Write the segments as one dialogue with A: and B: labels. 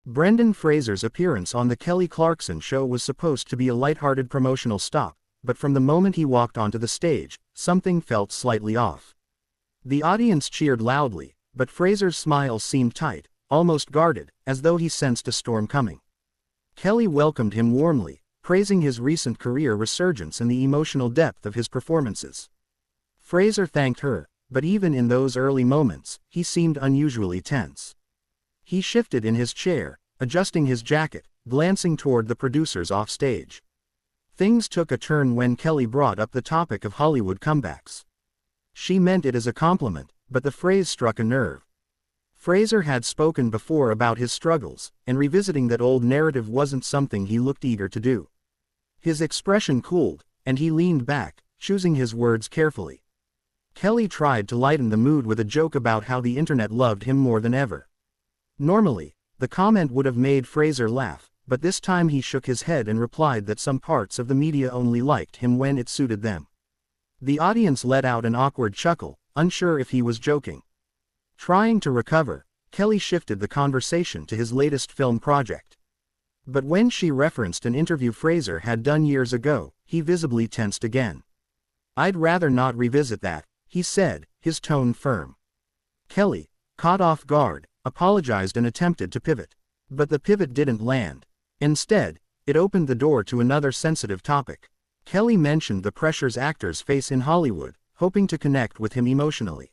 A: Brendan Fraser's appearance on The Kelly Clarkson Show was supposed to be a lighthearted promotional stop, but from the moment he walked onto the stage, something felt slightly off. The audience cheered loudly, but Fraser's smile seemed tight, almost guarded, as though he sensed a storm coming. Kelly welcomed him warmly, praising his recent career resurgence and the emotional depth of his performances. Fraser thanked her, but even in those early moments, he seemed unusually tense. He shifted in his chair, adjusting his jacket, glancing toward the producers offstage. Things took a turn when Kelly brought up the topic of Hollywood comebacks. She meant it as a compliment, but the phrase struck a nerve. Fraser had spoken before about his struggles, and revisiting that old narrative wasn't something he looked eager to do. His expression cooled, and he leaned back, choosing his words carefully. Kelly tried to lighten the mood with a joke about how the internet loved him more than ever. Normally, the comment would have made Fraser laugh, but this time he shook his head and replied that some parts of the media only liked him when it suited them. The audience let out an awkward chuckle, unsure if he was joking. Trying to recover, Kelly shifted the conversation to his latest film project. But when she referenced an interview Fraser had done years ago, he visibly tensed again. "I'd rather not revisit that," he said, his tone firm. Kelly, caught off guard, apologized and attempted to pivot. But the pivot didn't land. Instead, it opened the door to another sensitive topic. Kelly mentioned the pressures actors face in Hollywood, hoping to connect with him emotionally.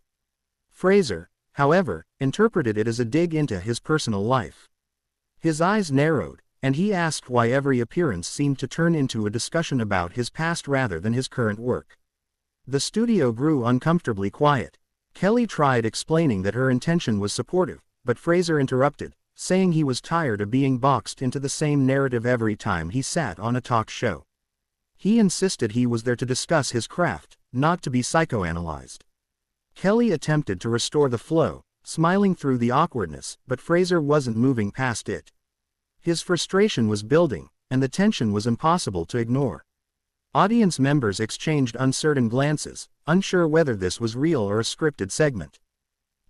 A: Fraser, however, interpreted it as a dig into his personal life. His eyes narrowed, and he asked why every appearance seemed to turn into a discussion about his past rather than his current work. The studio grew uncomfortably quiet. Kelly tried explaining that her intention was supportive, but Fraser interrupted, saying he was tired of being boxed into the same narrative every time he sat on a talk show. He insisted he was there to discuss his craft, not to be psychoanalyzed. Kelly attempted to restore the flow, smiling through the awkwardness, but Fraser wasn't moving past it. His frustration was building, and the tension was impossible to ignore. Audience members exchanged uncertain glances, unsure whether this was real or a scripted segment.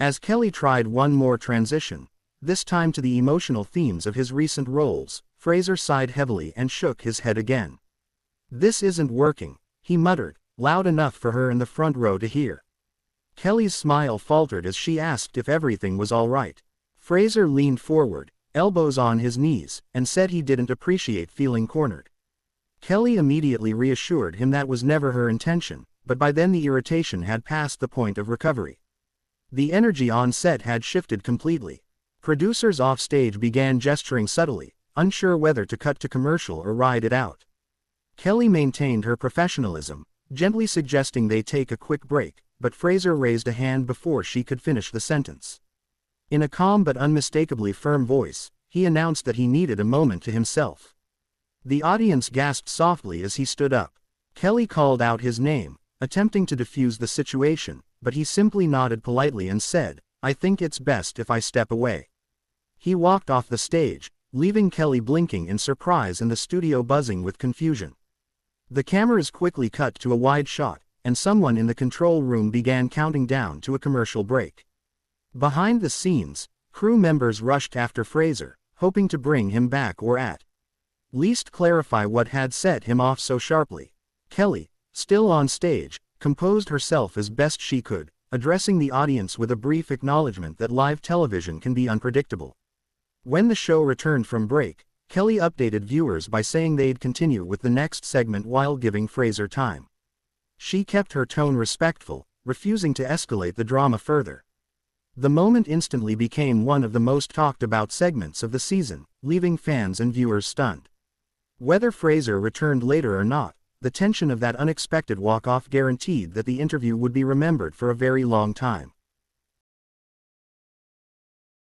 A: As Kelly tried one more transition, this time to the emotional themes of his recent roles, Fraser sighed heavily and shook his head again. "This isn't working," he muttered, loud enough for her in the front row to hear. Kelly's smile faltered as she asked if everything was all right. Fraser leaned forward, elbows on his knees, and said he didn't appreciate feeling cornered. Kelly immediately reassured him that was never her intention, but by then the irritation had passed the point of recovery. The energy on set had shifted completely. Producers offstage began gesturing subtly, unsure whether to cut to commercial or ride it out. Kelly maintained her professionalism, gently suggesting they take a quick break, but Fraser raised a hand before she could finish the sentence. In a calm but unmistakably firm voice, he announced that he needed a moment to himself. The audience gasped softly as he stood up. Kelly called out his name, attempting to defuse the situation, but he simply nodded politely and said, "I think it's best if I step away." He walked off the stage, leaving Kelly blinking in surprise and the studio buzzing with confusion. The cameras quickly cut to a wide shot, and someone in the control room began counting down to a commercial break. Behind the scenes, crew members rushed after Fraser, hoping to bring him back or at least clarify what had set him off so sharply. Kelly, still on stage, composed herself as best she could, addressing the audience with a brief acknowledgement that live television can be unpredictable. When the show returned from break, Kelly updated viewers by saying they'd continue with the next segment while giving Fraser time. She kept her tone respectful, refusing to escalate the drama further. The moment instantly became one of the most talked about segments of the season, leaving fans and viewers stunned. Whether Fraser returned later or not, the tension of that unexpected walk-off guaranteed that the interview would be remembered for a very long time.